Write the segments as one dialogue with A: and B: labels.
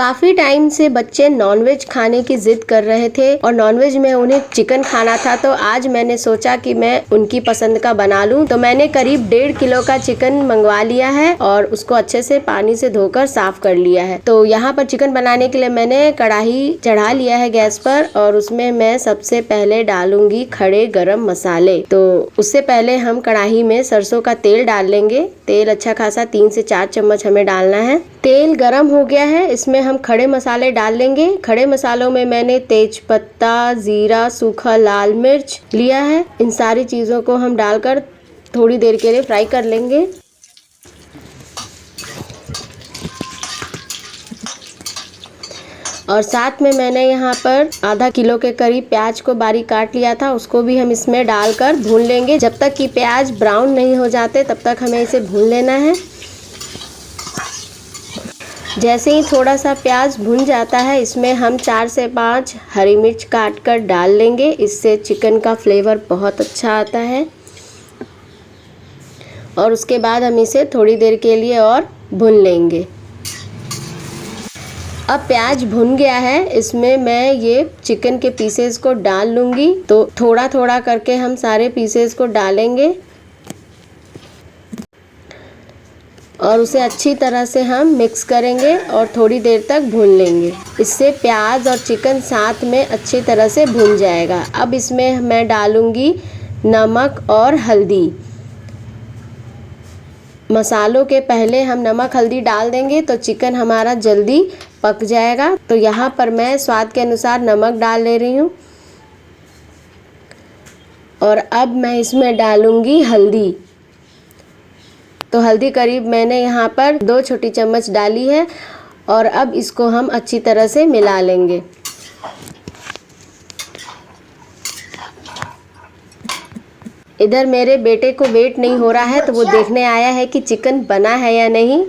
A: काफ़ी टाइम से बच्चे नॉनवेज खाने की ज़िद कर रहे थे और नॉनवेज में उन्हें चिकन खाना था, तो आज मैंने सोचा कि मैं उनकी पसंद का बना लूं। तो मैंने करीब 1.5 किलो का चिकन मंगवा लिया है और उसको अच्छे से पानी से धोकर साफ कर लिया है। तो यहाँ पर चिकन बनाने के लिए मैंने कढ़ाई चढ़ा लिया है गैस पर और उसमें मैं सबसे पहले डालूंगी खड़े गरम मसाले। तो उससे पहले हम कढ़ाई में सरसों का तेल डाल लेंगे। तेल अच्छा खासा 3 से 4 चम्मच हमें डालना है। तेल गरम हो गया है, इसमें हम खड़े मसाले डाल लेंगे। खड़े मसालों में मैंने तेज पत्ता, जीरा, सूखा लाल मिर्च लिया है। इन सारी चीज़ों को हम डालकर थोड़ी देर के लिए फ्राई कर लेंगे। और साथ में मैंने यहाँ पर आधा किलो के करीब प्याज को बारीक काट लिया था, उसको भी हम इसमें डालकर भून लेंगे। जब तक कि प्याज ब्राउन नहीं हो जाते तब तक हमें इसे भून लेना है। जैसे ही थोड़ा सा प्याज भुन जाता है, इसमें हम 4 से 5 हरी मिर्च काट कर डाल लेंगे। इससे चिकन का फ्लेवर बहुत अच्छा आता है। और उसके बाद हम इसे थोड़ी देर के लिए और भून लेंगे। अब प्याज भुन गया है, इसमें मैं ये चिकन के पीसेस को डाल लूँगी। तो थोड़ा थोड़ा करके हम सारे पीसेस को डालेंगे और उसे अच्छी तरह से हम मिक्स करेंगे और थोड़ी देर तक भून लेंगे। इससे प्याज और चिकन साथ में अच्छी तरह से भून जाएगा। अब इसमें मैं डालूँगी नमक और हल्दी। मसालों के पहले हम नमक हल्दी डाल देंगे तो चिकन हमारा जल्दी पक जाएगा। तो यहाँ पर मैं स्वाद के अनुसार नमक डाल ले रही हूँ। और अब मैं इसमें डालूँगी हल्दी। तो हल्दी करीब मैंने यहाँ पर 2 छोटी चम्मच डाली है और अब इसको हम अच्छी तरह से मिला लेंगे। इधर मेरे बेटे को वेट नहीं हो रहा है, तो वो देखने आया है कि चिकन बना है या नहीं।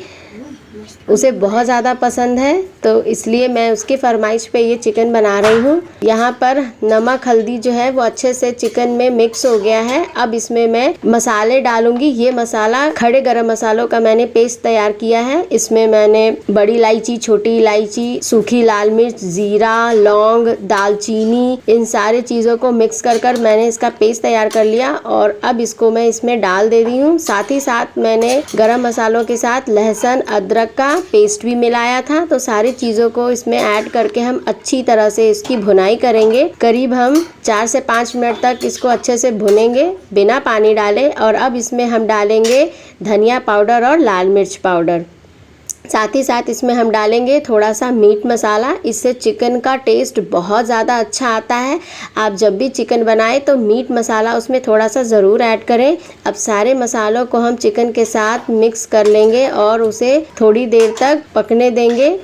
A: उसे बहुत ज़्यादा पसंद है, तो इसलिए मैं उसकी फरमाइश पे ये चिकन बना रही हूँ। यहाँ पर नमक हल्दी जो है वो अच्छे से चिकन में मिक्स हो गया है। अब इसमें मैं मसाले डालूंगी। ये मसाला खड़े गरम मसालों का मैंने पेस्ट तैयार किया है। इसमें मैंने बड़ी इलायची, छोटी इलायची, सूखी लाल मिर्च, जीरा, लौंग, दालचीनी, इन सारी चीज़ों को मिक्स कर मैंने इसका पेस्ट तैयार कर लिया और अब इसको मैं इसमें डाल दे रही हूँ। साथ ही साथ मैंने गरम मसालों के साथ लहसुन अदरक का पेस्ट भी मिलाया था। तो सारी चीज़ों को इसमें ऐड करके हम अच्छी तरह से इसकी भुनाई करेंगे। करीब हम 4 से 5 मिनट तक इसको अच्छे से भुनेंगे बिना पानी डाले। और अब इसमें हम डालेंगे धनिया पाउडर और लाल मिर्च पाउडर। साथ ही साथ इसमें हम डालेंगे थोड़ा सा मीट मसाला। इससे चिकन का टेस्ट बहुत ज़्यादा अच्छा आता है। आप जब भी चिकन बनाएं तो मीट मसाला उसमें थोड़ा सा ज़रूर ऐड करें। अब सारे मसालों को हम चिकन के साथ मिक्स कर लेंगे और उसे थोड़ी देर तक पकने देंगे।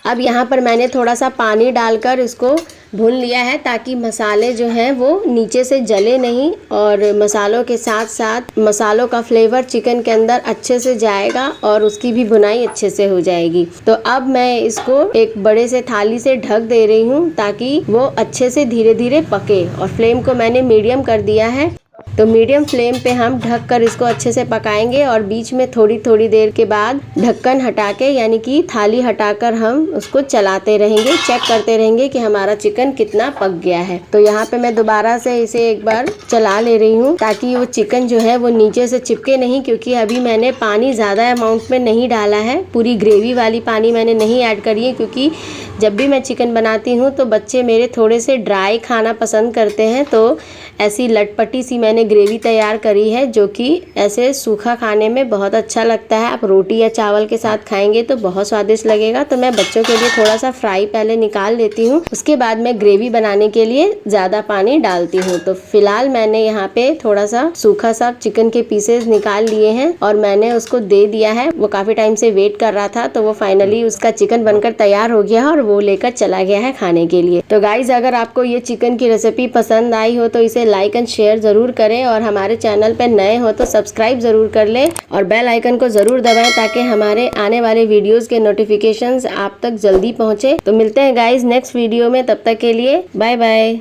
A: अब यहाँ पर मैंने थोड़ा सा पानी डालकर इसको भून लिया है ताकि मसाले जो हैं वो नीचे से जले नहीं और मसालों के साथ साथ मसालों का फ्लेवर चिकन के अंदर अच्छे से जाएगा और उसकी भी भुनाई अच्छे से हो जाएगी। तो अब मैं इसको एक बड़े से थाली से ढक दे रही हूँ ताकि वो अच्छे से धीरे धीरे पके। और फ्लेम को मैंने मीडियम कर दिया है। तो मीडियम फ्लेम पे हम ढक कर इसको अच्छे से पकाएंगे और बीच में थोड़ी थोड़ी देर के बाद ढक्कन हटा के यानी कि थाली हटाकर हम उसको चलाते रहेंगे, चेक करते रहेंगे कि हमारा चिकन कितना पक गया है। तो यहाँ पे मैं दोबारा से इसे एक बार चला ले रही हूँ ताकि वो चिकन जो है वो नीचे से चिपके नहीं, क्योंकि अभी मैंने पानी ज़्यादा अमाउंट में नहीं डाला है। पूरी ग्रेवी वाली पानी मैंने नहीं ऐड करी है, क्योंकि जब भी मैं चिकन बनाती हूँ तो बच्चे मेरे थोड़े से ड्राई खाना पसंद करते हैं। तो ऐसी लटपटी सी मैंने ग्रेवी तैयार करी है जो कि ऐसे सूखा खाने में बहुत अच्छा लगता है। आप रोटी या चावल के साथ खाएंगे तो बहुत स्वादिष्ट लगेगा। तो मैं बच्चों के लिए थोड़ा सा फ्राई पहले निकाल लेती हूँ, उसके बाद मैं ग्रेवी बनाने के लिए ज़्यादा पानी डालती हूँ। तो फिलहाल मैंने यहाँ पे थोड़ा सा सूखा सा चिकन के पीसेस निकाल लिए हैं और मैंने उसको दे दिया है। वो काफ़ी टाइम से वेट कर रहा था, तो वो फाइनली उसका चिकन बनकर तैयार हो गया और वो लेकर चला गया है खाने के लिए। तो गाइज, अगर आपको ये चिकन की रेसिपी पसंद आई हो तो इसे लाइक एंड शेयर ज़रूर करें और हमारे चैनल पर नए हो तो सब्सक्राइब ज़रूर कर लें और बेल आइकन को ज़रूर दबाएं ताकि हमारे आने वाले वीडियोस के नोटिफिकेशंस आप तक जल्दी पहुंचे। तो मिलते हैं गाइज नेक्स्ट वीडियो में, तब तक के लिए बाय बाय।